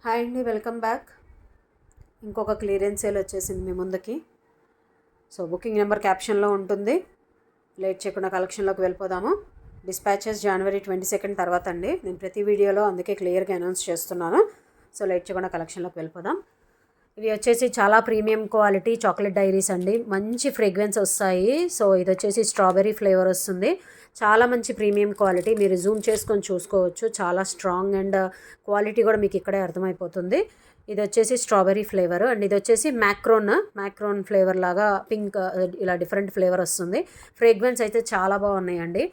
Hi అండి, welcome back. ఇంకొక clearance sale వచ్చేసింది మీ ముందుకి. సో బుకింగ్ నెంబర్ క్యాప్షన్లో ఉంటుంది. లేట్ చేయకుండా కలెక్షన్లోకి వెళ్ళిపోదాము. డిస్పాచెస్ జనవరి 22 తర్వాత అండి. నేను ప్రతి వీడియోలో అందుకే క్లియర్గా అనౌన్స్ చేస్తున్నాను. సో లేట్ చేయకుండా కలెక్షన్లోకి వెళ్ళిపోదాం. ఇవి వచ్చేసి చాలా ప్రీమియం క్వాలిటీ చాక్లెట్ డైరీస్ అండి. మంచి ఫ్రేగ్రెన్స్ వస్తాయి. సో ఇది వచ్చేసి స్ట్రాబెర్రీ ఫ్లేవర్ వస్తుంది. చాలా మంచి ప్రీమియం క్వాలిటీ. మీరు జూమ్ చేసుకొని చూసుకోవచ్చు. చాలా స్ట్రాంగ్ అండ్ క్వాలిటీ కూడా మీకు ఇక్కడే అర్థమైపోతుంది. ఇది వచ్చేసి స్ట్రాబెర్రీ ఫ్లేవర్ అండ్ ఇది వచ్చేసి మ్యాక్రోన్ ఫ్లేవర్ లాగా పింక్ ఇలా డిఫరెంట్ ఫ్లేవర్ వస్తుంది. ఫ్రేగ్రెన్స్ అయితే చాలా బాగున్నాయండి.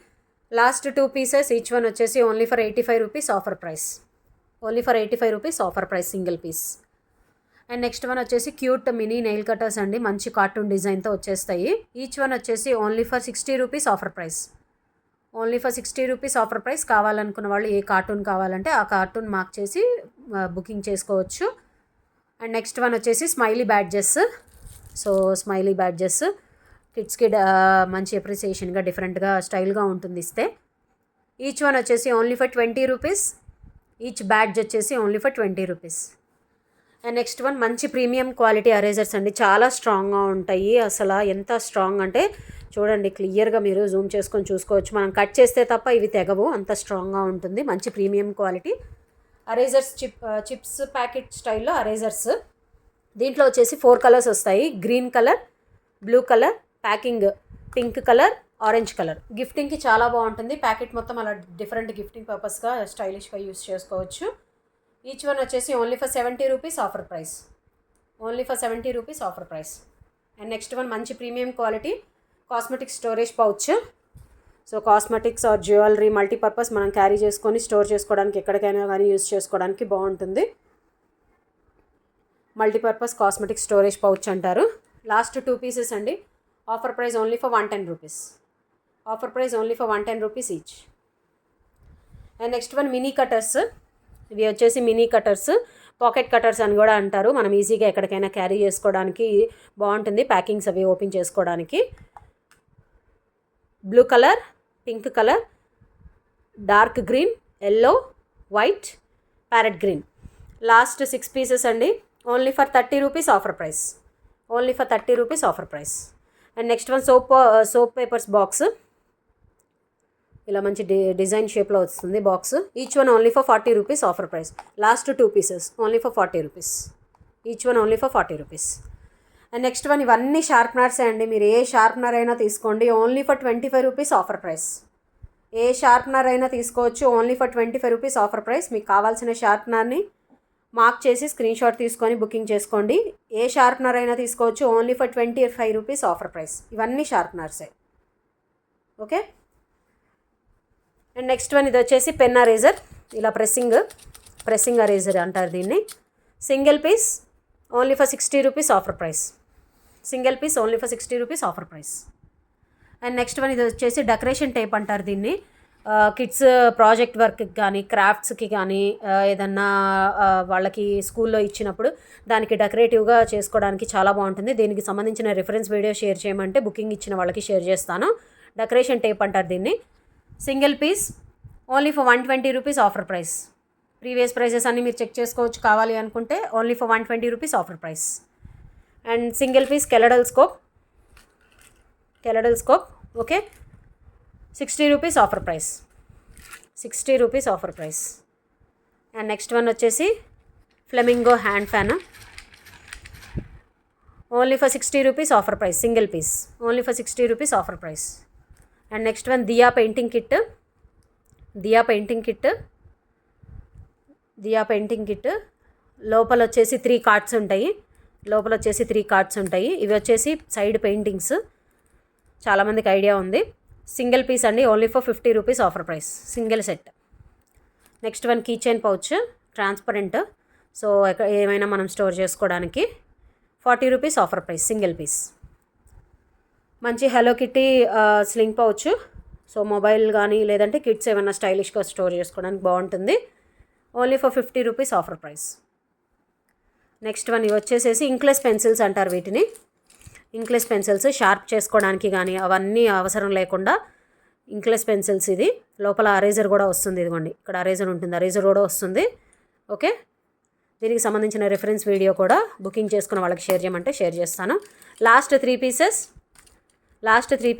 లాస్ట్ 2 పీసెస్ ఈచ్ వన్ వచ్చేసి only for 85 rupees offer price. Only for 85 rupees offer price single piece. And next one వచ్చేసి క్యూట్ మినీ నెయిల్ కటర్స్ అండి. మంచి కార్టూన్ డిజైన్తో వచ్చేస్తాయి. ఈచ్ వన్ వచ్చేసి only for 60 rupees offer price. Only for 60 rupees offer price. కావాలనుకున్న వాళ్ళు ఏ cartoon కావాలంటే ఆ కార్టూన్ మార్క్ చేసి బుకింగ్ చేసుకోవచ్చు. అండ్ నెక్స్ట్ వన్ వచ్చేసి smiley badges. So smiley badges కిడ్స్కి మంచి అప్రిసియేషన్గా డిఫరెంట్గా స్టైల్గా ఉంటుంది ఇస్తే. ఈచ్ వన్ వచ్చేసి only for 20 rupees. Each badge వచ్చేసి only for 20 rupees. And next one మంచి ప్రీమియం క్వాలిటీ అరేజర్స్ అండి. చాలా స్ట్రాంగ్గా ఉంటాయి. అసలు ఎంత స్ట్రాంగ్ అంటే చూడండి, క్లియర్గా మీరు జూమ్ చేసుకొని చూసుకోవచ్చు. మనం కట్ చేస్తే తప్ప ఇవి తెగవు, అంత స్ట్రాంగ్గా ఉంటుంది. మంచి premium quality erasers. Chips packet స్టైల్లో అరేజర్స్. దీంట్లో వచ్చేసి 4 కలర్స్ వస్తాయి. Green colour, blue colour, packing pink colour, orange colour. గిఫ్టింగ్కి చాలా బాగుంటుంది. ప్యాకెట్ మొత్తం అలా డిఫరెంట్ గిఫ్టింగ్ పర్పస్గా స్టైలిష్గా యూస్ చేసుకోవచ్చు. ఈచ్ వన్ వచ్చేసి only for 70 rupees offer price. Only for 70 rupees offer price. And next one మంచి premium quality cosmetic storage pouch. So cosmetics or jewellery multipurpose మనం క్యారీ చేసుకొని స్టోర్ చేసుకోవడానికి ఎక్కడికైనా కానీ యూస్ చేసుకోవడానికి బాగుంటుంది. మల్టీపర్పస్ కాస్మెటిక్ స్టోరేజ్ పౌచ్ అంటారు. లాస్ట్ 2 పీసెస్ అండి. Offer price only for 110 rupees. Offer price only for 110 rupees each. And next one mini cutters. ఇవి వచ్చేసి మినీ కటర్స్, పాకెట్ కటర్స్ అని కూడా అంటారు. మనం ఈజీగా ఎక్కడికైనా క్యారీ చేసుకోవడానికి బాగుంటుంది. ప్యాకింగ్స్ అవి ఓపెన్ చేసుకోవడానికి. Blue colour, pink colour, dark green, yellow, white, parrot green. Last 6 pieces అండి. Only for 30 rupees offer price. Only for 30 rupees offer price. And next one soap papers box. ఇలా మంచి design షేప్లో వస్తుంది box. Each one only for 40 rupees offer price. Last 2 pieces only for 40 rupees. Each one only for 40 rupees. And next one ఇవన్నీ షార్ప్నర్సే అండి. మీరు ఏ sharpener అయినా తీసుకోండి. Only for 25 rupees offer price. ఏ షార్ప్నర్ అయినా తీసుకోవచ్చు. Only for 25 rupees offer price. మీకు కావాల్సిన షార్ప్నర్ని మార్క్ చేసి స్క్రీన్ షాట్ తీసుకొని బుకింగ్ చేసుకోండి. ఏ షార్ప్నర్ అయినా తీసుకోవచ్చు. Only for 25 rupees offer price. ఇవన్నీ షార్ప్నర్సే. ఓకే. అండ్ నెక్స్ట్ వన్ ఇది వచ్చేసి పెన్ అరేజర్. ఇలా ప్రెస్సింగ్ అరేజర్ అంటారు దీన్ని. Single piece only for 60 rupees offer price. Single piece only for 60 rupees offer price. And next one ఇది వచ్చేసి డెకరేషన్ టేప్ అంటారు దీన్ని. కిడ్స్ ప్రాజెక్ట్ వర్క్కి కానీ క్రాఫ్ట్స్కి కానీ ఏదన్నా వాళ్ళకి స్కూల్లో ఇచ్చినప్పుడు దానికి డెకరేటివ్గా చేసుకోవడానికి చాలా బాగుంటుంది. దీనికి సంబంధించిన రిఫరెన్స్ వీడియో షేర్ చేయమంటే బుకింగ్ ఇచ్చిన వాళ్ళకి షేర్ చేస్తాను. డెకరేషన్ టేప్ అంటారు దీన్ని. Single piece only for 120 rupees offer price. Previous prices అన్నీ మీరు చెక్ చేసుకోవచ్చు కావాలి అనుకుంటే. Only for 120 rupees offer price. And single piece కెలడల్ స్కోప్. Okay, 60 rupees offer price. 60 rupees offer price. And next one వచ్చేసి flamingo hand fan. Only for 60 rupees offer price. Single piece only for 60 rupees offer price. And next one diya painting kit. లోపల వచ్చేసి 3 cards ఉంటాయి. ఇవి వచ్చేసి side paintings. చాలామందికి idea ఉంది. Single piece అండి. Only for 50 rupees offer price. Single set. Next one key chain pouch transparent. So ఏమైనా మనం స్టోర్ చేసుకోవడానికి 40 rupees offer price. Single piece. మంచి hello kitty sling pouch. So mobile కానీ లేదంటే kids ఏమైనా స్టైలిష్గా స్టోర్ చేసుకోవడానికి బాగుంటుంది. Only for 50 rupees offer price. Next one ఇవి వచ్చేసేసి ఇంక్లెస్ పెన్సిల్స్ అంటారు వీటిని. ఇంక్లెస్ పెన్సిల్స్ షార్ప్ చేసుకోవడానికి కానీ అవన్నీ అవసరం లేకుండా ఇంక్లెస్ పెన్సిల్స్. ఇది లోపల అరేజర్ కూడా వస్తుంది. ఇదిగోండి ఇక్కడ అరేజర్ ఉంటుంది, అరేజర్ కూడా వస్తుంది. ఓకే, దీనికి సంబంధించిన రిఫరెన్స్ వీడియో కూడా బుకింగ్ చేసుకున్న వాళ్ళకి షేర్ చేయమంటే షేర్ చేస్తాను. Last three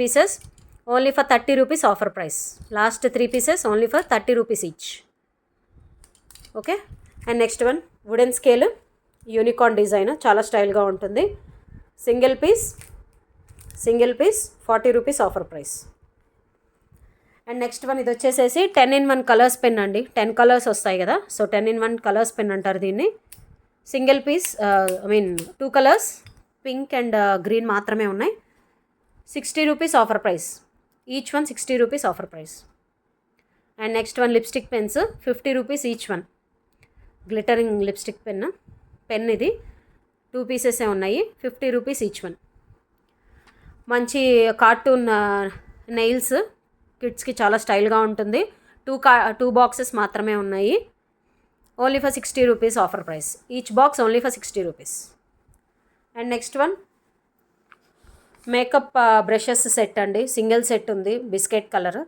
pieces only for 30 rupees offer price. Last 3 pieces only for 30 rupees each. Okay. And next one wooden scale unicorn design, చాలా స్టైల్గా ఉంటుంది. Single piece 40 rupees offer price. And next one ఇది వచ్చేసేసి 10-in-1 colours pen అండి. 10 colours వస్తాయి కదా, so 10-in-1 colours pen అంటారు దీన్ని. Single piece 2 colours pink and green మాత్రమే ఉన్నాయి. 60 rupees offer price. Each one 60 rupees offer price. And next one lipstick pens 50 rupees each one. Glittering lipstick pen ఇది 2 పీసెసే ఉన్నాయి. 50 రూపీస్ ఈచ్ వన్. మంచి cartoon nails కిడ్స్కి చాలా స్టైల్గా ఉంటుంది. 2 బాక్సెస్ మాత్రమే ఉన్నాయి. Only for 60 rupees offer price. Each box only for 60 rupees. And next one makeup brushes set అండి. సింగిల్ సెట్ ఉంది, biscuit colour.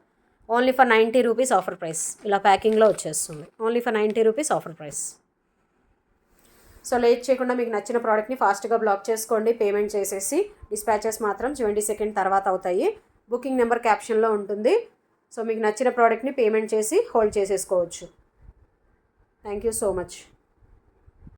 Only for 90 rupees offer price. ఇలా ప్యాకింగ్లో వచ్చేస్తుంది. Only for 90 rupees offer price. So late చేయకుండా మీకు నచ్చిన ప్రోడక్ట్ని ఫాస్ట్గా black చేసుకోండి, పేమెంట్ చేసేసి. డిస్పాచెస్ మాత్రం 22 తర్వాత అవుతాయి. బుకింగ్ నెంబర్ క్యాప్షన్లో ఉంటుంది. సో మీకు నచ్చిన ప్రోడక్ట్ని పేమెంట్ చేసి హోల్డ్ చేసేసుకోవచ్చు. Thank you so much.